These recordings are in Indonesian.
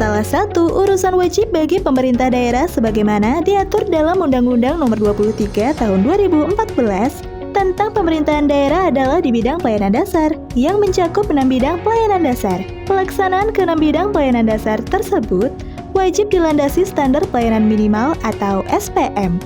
Salah satu urusan wajib bagi pemerintah daerah sebagaimana diatur dalam Undang-Undang Nomor 23 Tahun 2014 tentang pemerintahan daerah adalah di bidang pelayanan dasar, yang mencakup 6 bidang pelayanan dasar. Pelaksanaan ke-6 bidang pelayanan dasar tersebut wajib dilandasi standar pelayanan minimal atau SPM.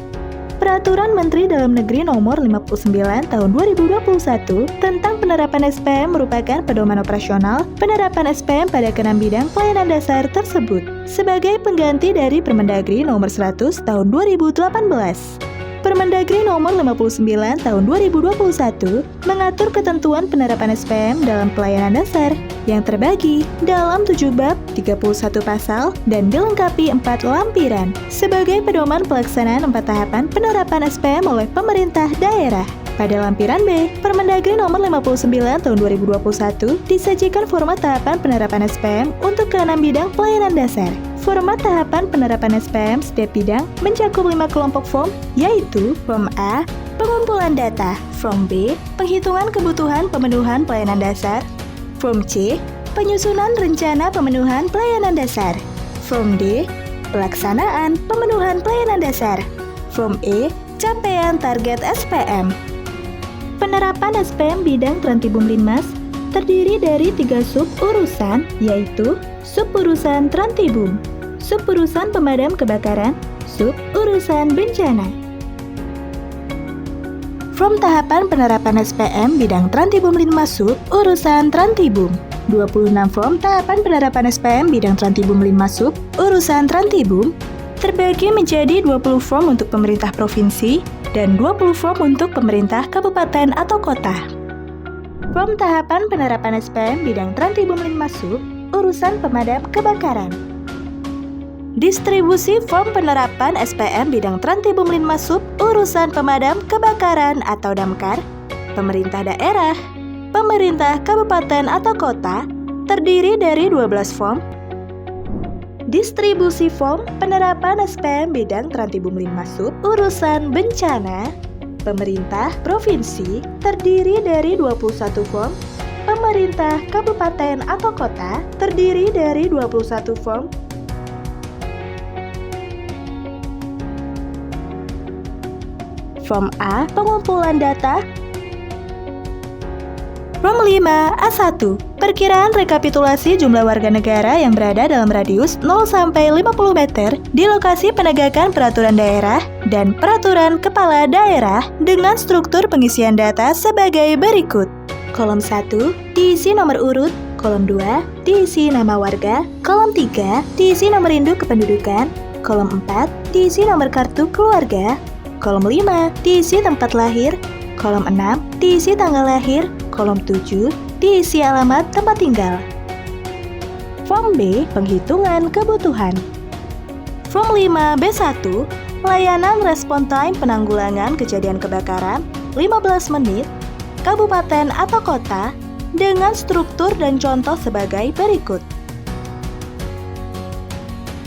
Peraturan Menteri Dalam Negeri Nomor 59 Tahun 2021 tentang penerapan SPM merupakan pedoman operasional penerapan SPM pada ke-6 bidang pelayanan dasar tersebut sebagai pengganti dari Permendagri Nomor 100 Tahun 2018. Permendagri Nomor 59 Tahun 2021 mengatur ketentuan penerapan SPM dalam pelayanan dasar yang terbagi dalam 7 bab, 31 pasal, dan dilengkapi 4 lampiran sebagai pedoman pelaksanaan 4 tahapan penerapan SPM oleh pemerintah daerah. Pada lampiran B, Permendagri Nomor 59 Tahun 2021 disajikan format tahapan penerapan SPM untuk ke-6 bidang pelayanan dasar. Format tahapan penerapan SPM setiap bidang mencakup 5 kelompok form, yaitu Form A, pengumpulan data, Form B, penghitungan kebutuhan pemenuhan pelayanan dasar, Form C, penyusunan rencana pemenuhan pelayanan dasar, Form D, pelaksanaan pemenuhan pelayanan dasar, Form E, capaian target SPM. Penerapan SPM bidang Trantibum Linmas terdiri dari 3 sub-urusan, yaitu sub-urusan Trantibum, sub-urusan pemadam kebakaran, sub-urusan bencana. Form tahapan penerapan SPM bidang Trantibum Linmas sub-urusan Trantibum. 26 form tahapan penerapan SPM bidang Trantibum Linmas sub-urusan Trantibum terbagi menjadi 20 form untuk pemerintah provinsi dan 20 form untuk pemerintah kabupaten atau kota. Form tahapan penerapan SPM bidang Trantibum Linmas urusan pemadam kebakaran. Distribusi form penerapan SPM bidang Trantibum Linmas urusan pemadam kebakaran atau Damkar, pemerintah daerah, pemerintah kabupaten atau kota terdiri dari 12 form. Distribusi form penerapan SPM bidang Trantibum Linmas urusan bencana, pemerintah provinsi terdiri dari 21 form, pemerintah kabupaten atau kota terdiri dari 21 form. Form A, pengumpulan data. Form 5, A1, perkiraan rekapitulasi jumlah warga negara yang berada dalam radius 0 sampai 50 meter di lokasi penegakan peraturan daerah dan peraturan kepala daerah dengan struktur pengisian data sebagai berikut. Kolom 1 diisi nomor urut, kolom 2 diisi nama warga, kolom 3 diisi nomor induk kependudukan, kolom 4 diisi nomor kartu keluarga, kolom 5 diisi tempat lahir, kolom 6 diisi tanggal lahir, kolom 7 diisi alamat tempat tinggal. Form B, penghitungan kebutuhan. Form 5B1, layanan respon time penanggulangan kejadian kebakaran 15 menit, kabupaten atau kota dengan struktur dan contoh sebagai berikut.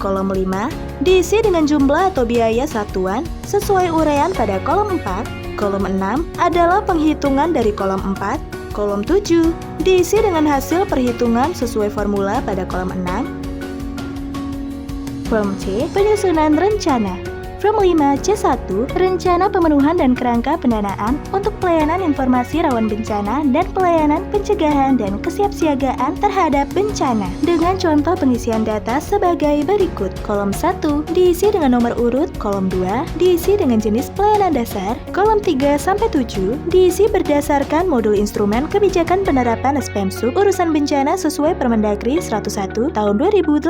Kolom 5 diisi dengan jumlah atau biaya satuan sesuai uraian pada kolom 4. Kolom 6 adalah penghitungan dari kolom 4. Kolom 7 diisi dengan hasil perhitungan sesuai formula pada kolom 6. Form C, penyusunan rencana. Form 5C1, rencana pemenuhan dan kerangka pendanaan untuk pelayanan informasi rawan bencana dan pelayanan pencegahan dan kesiapsiagaan terhadap bencana dengan contoh pengisian data sebagai berikut. Kolom 1 diisi dengan nomor urut, kolom 2 diisi dengan jenis pelayanan dasar, kolom 3 sampai 7 diisi berdasarkan modul instrumen kebijakan penerapan SPM sub urusan bencana sesuai Permendagri 101 tahun 2018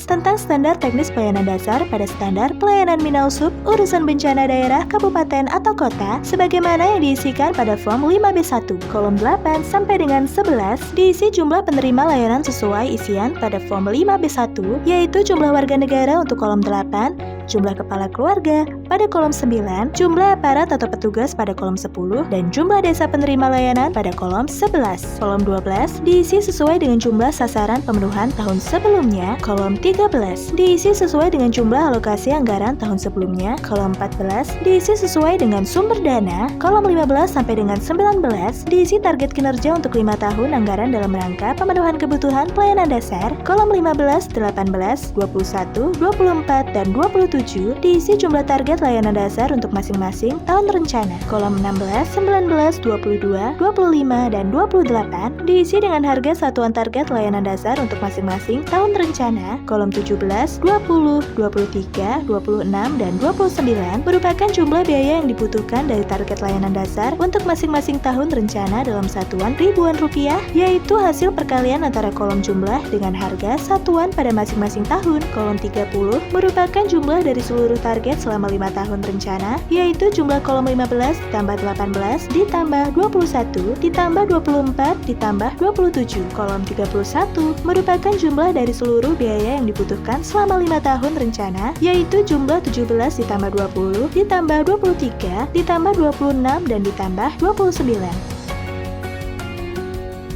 tentang standar teknis pelayanan dasar pada standar pelayanan minimal sub urusan bencana daerah, kabupaten atau kota sebagaimana yang diisikan pada form 5B1. Kolom 8 sampai dengan 11 diisi jumlah penerima layanan sesuai isian pada form 5B1, yaitu jumlah warga negara untuk kolom 8, jumlah kepala keluarga pada kolom 9, jumlah aparat atau petugas pada kolom 10, dan jumlah desa penerima layanan pada kolom 11. Kolom 12 diisi sesuai dengan jumlah sasaran pemenuhan tahun sebelumnya. Kolom 13 diisi sesuai dengan jumlah alokasi anggaran tahun sebelumnya. sebelumnya. Kolom 14 diisi sesuai dengan sumber dana. Kolom 15 sampai dengan 19 diisi target kinerja untuk 5 tahun anggaran dalam rangka pemenuhan kebutuhan pelayanan dasar. Kolom 15, 18, 21, 24, dan 27 diisi jumlah target layanan dasar untuk masing-masing tahun rencana. Kolom 16, 19, 22, 25, dan 28 diisi dengan harga satuan target layanan dasar untuk masing-masing tahun rencana. Kolom 17, 20, 23, 26, dan 29 merupakan jumlah biaya yang dibutuhkan dari target layanan dasar untuk masing-masing tahun rencana dalam satuan ribuan rupiah, yaitu hasil perkalian antara kolom jumlah dengan harga satuan pada masing-masing tahun. Kolom 30 merupakan jumlah dari seluruh target selama 5 tahun rencana, yaitu jumlah kolom 15 ditambah 18 ditambah 21 ditambah 24 ditambah 27. Kolom 31 merupakan jumlah dari seluruh biaya yang dibutuhkan selama 5 tahun rencana, yaitu jumlah 17 ditambah 20 ditambah 23 ditambah 26 dan ditambah 29.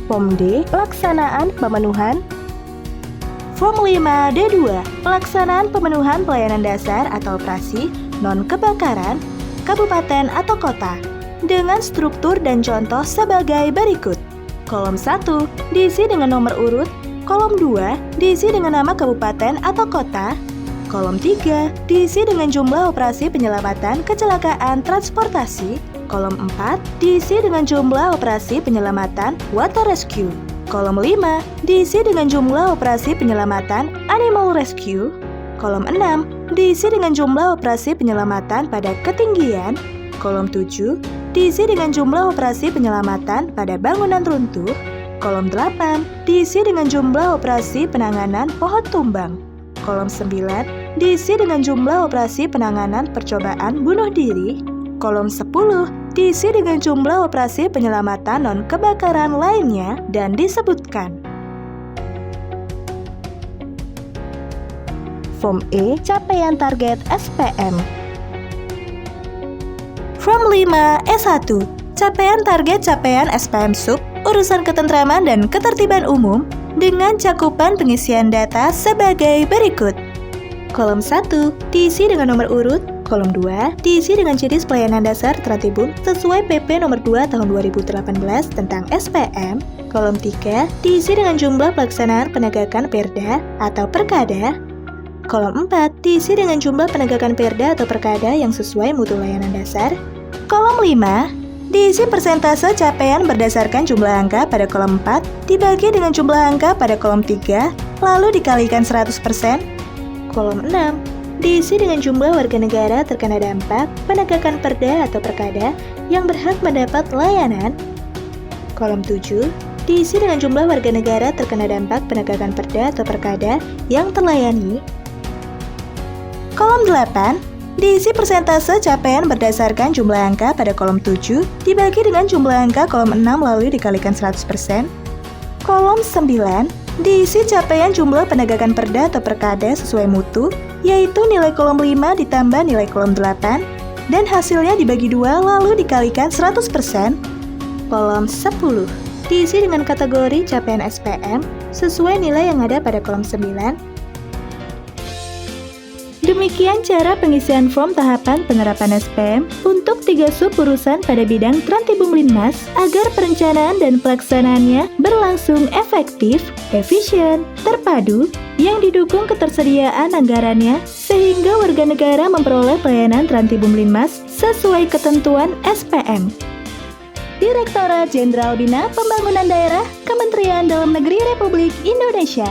Form D. Pelaksanaan pemenuhan. Form 5D2. Pelaksanaan pemenuhan pelayanan dasar atau operasi non-kebakaran kabupaten atau kota dengan struktur dan contoh sebagai berikut. Kolom 1 diisi dengan nomor urut. Kolom 2 diisi dengan nama kabupaten atau kota. Kolom 3 diisi dengan jumlah operasi penyelamatan kecelakaan transportasi. Kolom 4 diisi dengan jumlah operasi penyelamatan water rescue. Kolom 5 diisi dengan jumlah operasi penyelamatan animal rescue. Kolom 6 diisi dengan jumlah operasi penyelamatan pada ketinggian. Kolom 7 diisi dengan jumlah operasi penyelamatan pada bangunan runtuh. Kolom 8 diisi dengan jumlah operasi penanganan pohon tumbang. Kolom 9 diisi dengan jumlah operasi penanganan percobaan bunuh diri. Kolom 10 diisi dengan jumlah operasi penyelamatan non-kebakaran lainnya dan disebutkan. Form E. Capaian target SPM. Form 5 S1. Capaian target capaian SPM Sub urusan ketentraman dan ketertiban umum dengan cakupan pengisian data sebagai berikut. Kolom 1 diisi dengan nomor urut. Kolom 2 diisi dengan jenis pelayanan dasar Trantibum sesuai PP nomor 2 tahun 2018 tentang SPM. Kolom 3 diisi dengan jumlah pelaksanaan penegakan Perda atau Perkada. Kolom 4 diisi dengan jumlah penegakan Perda atau Perkada yang sesuai mutu layanan dasar. Kolom 5 diisi persentase capaian berdasarkan jumlah angka pada kolom 4 dibagi dengan jumlah angka pada kolom 3 lalu dikalikan 100%. Kolom 6 diisi dengan jumlah warga negara terkena dampak penegakan Perda atau Perkada yang berhak mendapat layanan. Kolom 7 diisi dengan jumlah warga negara terkena dampak penegakan Perda atau Perkada yang terlayani. Kolom 8 diisi persentase capaian berdasarkan jumlah angka pada kolom 7 dibagi dengan jumlah angka kolom 6 lalu dikalikan 100%. Kolom 9 diisi capaian jumlah penegakan Perda atau Perkada sesuai mutu, yaitu nilai kolom 5 ditambah nilai kolom 8 dan hasilnya dibagi 2 lalu dikalikan 100%. Kolom 10 diisi dengan kategori capaian SPM sesuai nilai yang ada pada kolom 9. Demikian cara pengisian form tahapan penerapan SPM untuk 3 sub urusan pada bidang Trantibum Linmas agar perencanaan dan pelaksanaannya berlangsung efektif, efisien, terpadu, yang didukung ketersediaan anggarannya sehingga warga negara memperoleh pelayanan Trantibum Linmas sesuai ketentuan SPM. Direktorat Jenderal Bina Pembangunan Daerah Kementerian Dalam Negeri Republik Indonesia.